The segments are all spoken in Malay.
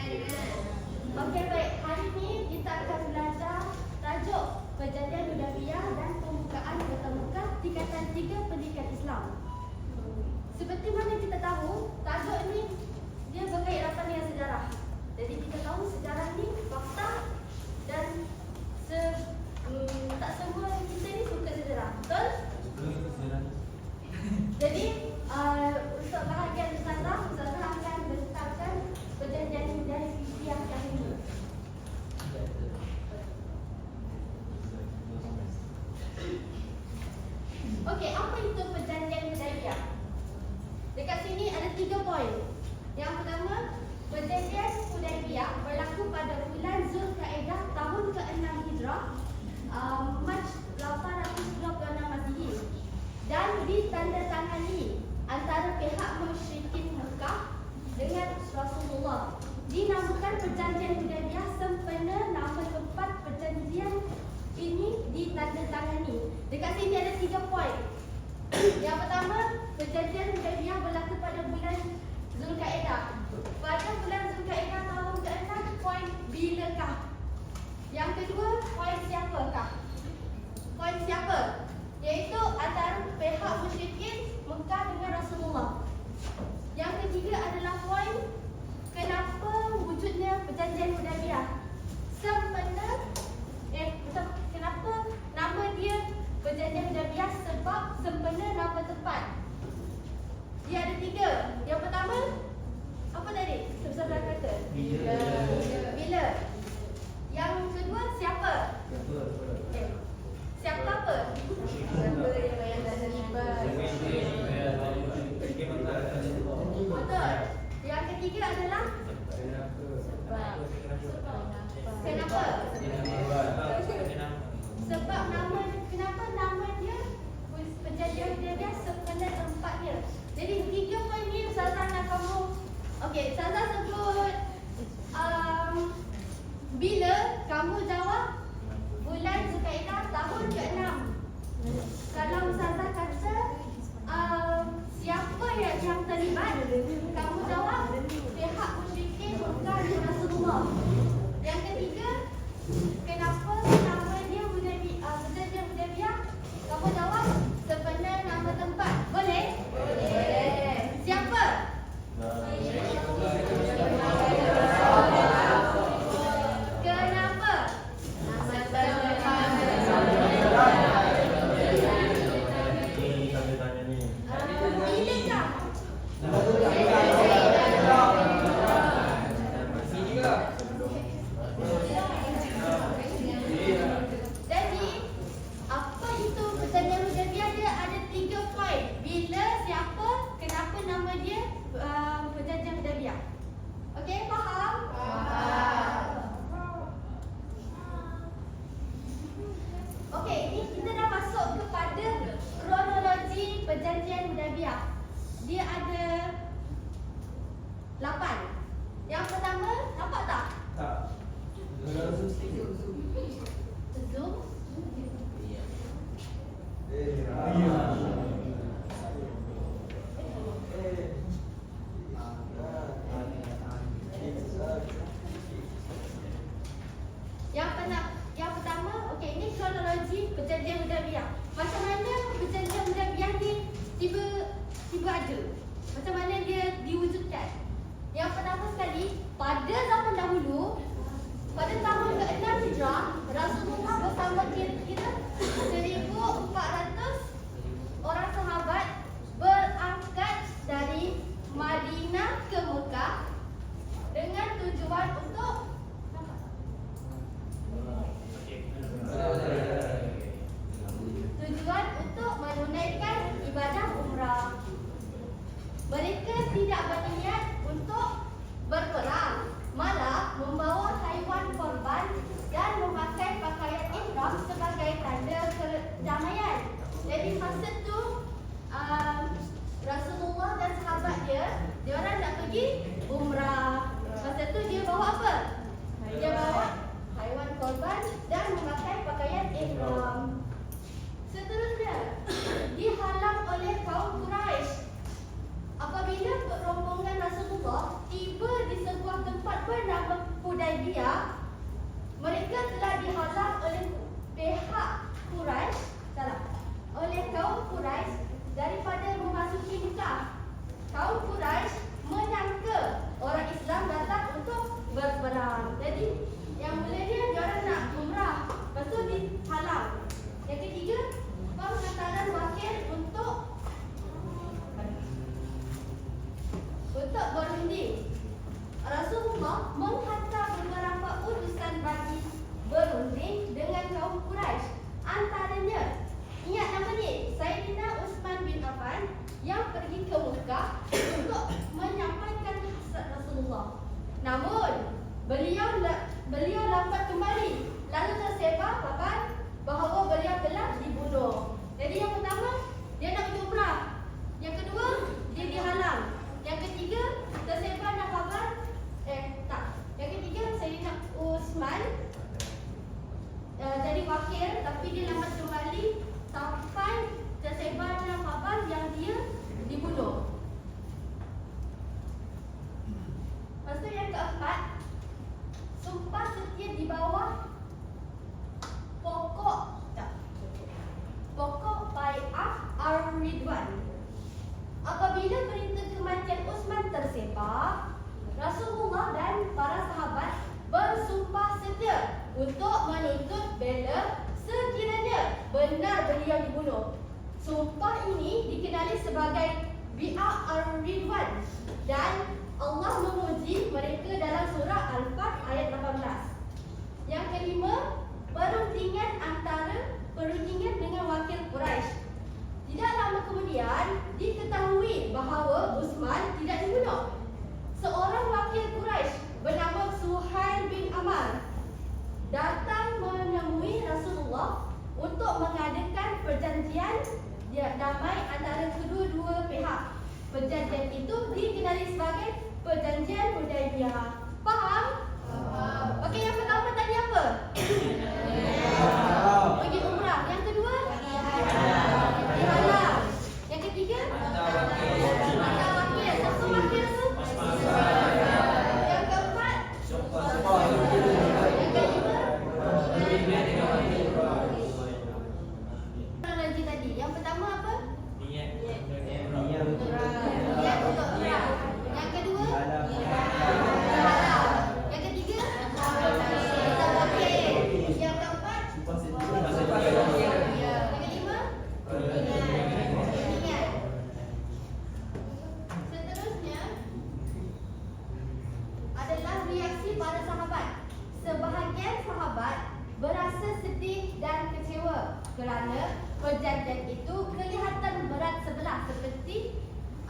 Okey, baik. Hari ini kita akan belajar tajuk Perjanjian Hudaybiyah dan pembukaan bertemu Ikatan Tiga Pendidikan Islam. Seperti mana kita tahu, tajuk ini dia berkaitan dengan sejarah. Jadi kita tahu sejarah ni fakta dan tak semua kita ni suka sejarah. Betul? Jadi untuk bahagian ustazah akan menetapkan Perjanjian Hudaybiyah yang ini. Okey, apa itu Perjanjian Hudaybiyah? Dekat sini ada 3 poin. Yang pertama, Perjanjian Hudaybiyah berlaku pada bulan Zulkaidah tahun ke-6 Hijrah, Mac 826 Masihi, dan ditandatangani antara pihak musyrikin Mekah dengan Rasulullah. Dinamakan Perjanjian Hudaybiyah sempena nama tempat perjanjian ini ditandatangani. Dekat sini ada 3 poin. Yang pertama, Perjanjian Hudaybiyah berlaku pada bulan Zulkaidah. Pada bulan Zulkaidah tahun ke-6, poin bilakah? Yang kedua, poin siapakah? Poin siapa? Iaitu antara pihak musyrikin Mekah dengan Rasulullah. Yang ketiga adalah poin kenapa wujudnya Perjanjian Hudaybiyah. Kenapa nama dia Perjanjian Hudaybiyah? Sebab sempena nama tempat. Dia ada 3. Yang pertama, apa tadi? Ustaz kata? Bila. Yang kedua, siapa? Siapa apa? Siapa yang tak terlibat? Betul. Yang ketiga adalah kenapa? Sebab kenapa nama dia Perjanjian Hudaybiyah sempena tempatnya. Jadi 3 poin ni Ustazah nak kamu. Okey, Ustazah sebut bila, kamu jawab bulan Zulkaidah tahun ke-6. Kalau Ustazah kata siapa yang terlibat, kamu jawab pihak musyrikin Mekah dan Rasulullah. Yang ketiga, kenapa nama dia Perjanjian Hudaybiyah, kamu jawab sempena nama tempat. Boleh? Boleh. Siapa? Kenapa? Jadi, apa itu Perjanjian Hudaybiyah? Dia ada 3 poin. Bila, siapa, kenapa nama dia Perjanjian Hudaybiyah. Okey, faham? Okey, ini kita dah masuk kepada kronologi Perjanjian Hudaybiyah. Dia ada 8. Yang pertama, nampak tak? Zoom. Yang pertama, okey, ini kronologi Perjanjian Hudaybiyah. Macam mana Perjanjian Hudaybiyah ni tiba ada? Macam mana dia diwujudkan? Yang pertama sekali, pada zaman dahulu, pada tahun ke-6 Hijrah, Rasulullah bersama kira-kira 1,400 orang sahabat berangkat dari Madinah ke Mekah dengan tujuan untuk menunaikan ibadah umrah. Mereka tidak berniat untuk berperang, malah membawa haiwan korban dan memakan Hudaybiyah, mereka telah dihalang oleh pihak Quraisy, oleh kaum Quraisy daripada memasuki Mekah. Kaum Quraisy menyangka orang Islam datang untuk berperang. Jadi yang mulanya diorang nak umrah, lepas tu dihalang. Yang ketiga, penghantaran wakil untuk berunding. Rasulullah menghantar beberapa utusan bagi berunding dengan kaum Quraisy. Antaranya, ingat nama ni, Sayyidina Utsman bin Affan yang pergi ke Mekah untuk menyampaikan hasrat Rasulullah. Namun, beliau lambat kembali. Lalu tersebar kabar bahawa beliau telah dibunuh. Jadi yang pertama, dia nak pergi umrah. Yang kedua, dia dihalang. Yang ketiga, tersebar kabar Yang ketiga, Sayyidina Utsman jadi wakil, tapi dia lambat kembali sampai tersebar kabar yang dia dibunuh. Lepas tu yang keempat, sumpah setia di bawah pokok Bai'ah Ar-Ridwan. Apabila berita kematian Utsman tersebar, Rasulullah dan para sahabat bersumpah setia untuk menuntut bela sekiranya benar beliau dibunuh. Sumpah ini dikenali sebagai Bai'ah Ar-Ridwan dan Allah memuji mereka dalam surah Al-Fat ayat 18. Yang kelima, perundingan dengan wakil Quraisy. Tidak lama kemudian diketahui bahawa Utsman tidak dibunuh. Seorang wakil Quraisy bernama Suhail bin Amr datang menemui Rasulullah untuk mengadakan perjanjian damai antara kedua-dua pihak. Perjanjian itu dikenali sebagai Perjanjian Hudaybiyah. Faham? Faham. Okey, yang pertama tadi apa? Pergi umrah. Yang kedua? Dihalang. Yang ketiga? Hantar wakil. Siapa wakil tu? Yang keempat? Yang kelima? Kronologi tadi. Yang pertama apa? Niat untuk umrah. Yang kedua? Dihalang. Yang ketiga? Hantar wakil. Yang keempat? Yang kelima? Niat. Seterusnya adalah reaksi para sahabat. Sebahagian sahabat berasa sedih dan kecewa kerana perjanjian itu kelihatan berat sebelah seperti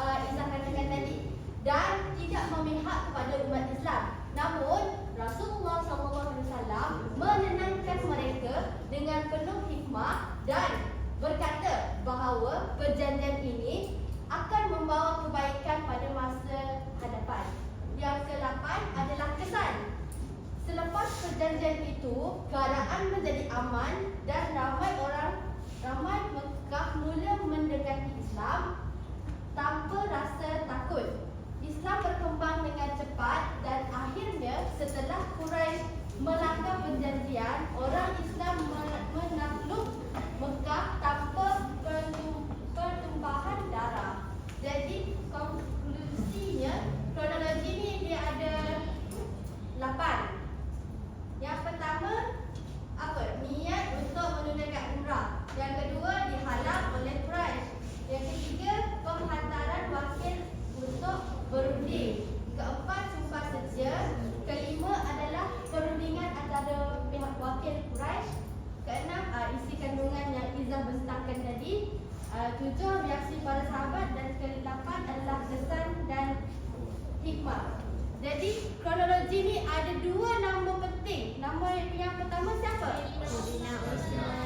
Izzah katakan tadi dan tidak memihak kepada umat Islam. Namun Rasulullah SAW menenangkan mereka dengan penuh hikmah dan berkata bahawa perjanjian ini akan membawa kebaikan pada masa hadapan. Yang ke-8 adalah kesan. Selepas perjanjian itu, keadaan menjadi aman dan ramai Mekah mula mendekati Islam tanpa rasa takut. Islam berkembang dengan cepat dan akhirnya setelah Quraisy melanggar perjanjian, orang Islam menakluk Mekah tanpa pertumpahan darah. Jadi konklusinya, kronologi ni dia ada 8. Yang pertama apa? Niat untuk menunaikan umrah. Yang kedua, dihalang oleh Quraisy. Yang ketiga, penghantaran wakil untuk berunding. Keempat, sumpah setia. Kelima adalah perundingan antara pihak wakil Quraisy. Keenam, isi kandungan yang Izzah bentangkan tadi. 7, reaksi para sahabat. Dan ke-8 adalah kesan dan hikmah. Jadi kronologi ni ada 2 nama penting. Nama yang pertama siapa? Sayyidina Utsman.